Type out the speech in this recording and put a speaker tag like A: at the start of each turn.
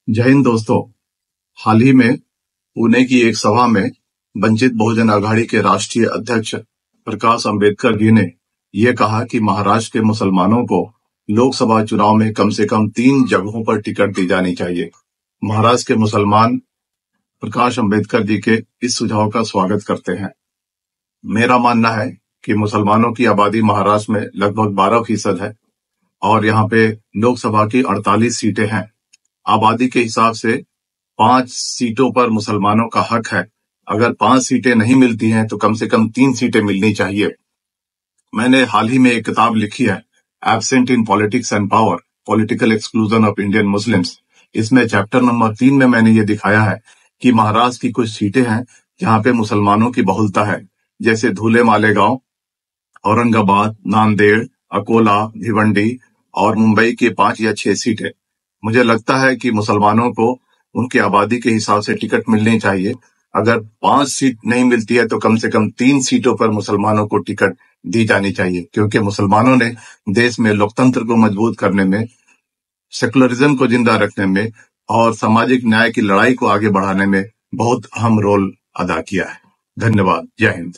A: जय हिंद दोस्तों। हाल ही में पुणे की एक सभा में वंचित बहुजन आघाड़ी के राष्ट्रीय अध्यक्ष प्रकाश अंबेडकर जी ने यह कहा कि महाराष्ट्र के मुसलमानों को लोकसभा चुनाव में कम से कम 3 जगहों पर टिकट दी जानी चाहिए। महाराष्ट्र के मुसलमान प्रकाश अंबेडकर जी के इस सुझाव का स्वागत करते हैं। मेरा मानना है कि मुसलमानों की आबादी महाराष्ट्र में लगभग 12% है और यहाँ पे लोकसभा की 48 सीटें हैं। आबादी के हिसाब से 5 सीटों पर मुसलमानों का हक है। अगर 5 सीटें नहीं मिलती हैं तो कम से कम 3 सीटें मिलनी चाहिए। मैंने हाल ही में एक किताब लिखी है, absent in politics and power, political exclusion of Indian Muslims. इसमें चैप्टर नंबर 3 में मैंने ये दिखाया है कि महाराष्ट्र की कुछ सीटें हैं जहां पे मुसलमानों की बहुलता है, जैसे धुले मालेगांव, औरंगाबाद, नांदेड़, अकोला, भिवंडी और मुंबई की 5 या 6 सीटें। मुझे लगता है कि मुसलमानों को उनकी आबादी के हिसाब से टिकट मिलनी चाहिए। अगर 5 सीट नहीं मिलती है तो कम से कम 3 सीटों पर मुसलमानों को टिकट दी जानी चाहिए, क्योंकि मुसलमानों ने देश में लोकतंत्र को मजबूत करने में, सेकुलरिज्म को जिंदा रखने में और सामाजिक न्याय की लड़ाई को आगे बढ़ाने में बहुत अहम रोल अदा किया है। धन्यवाद। जय हिंद।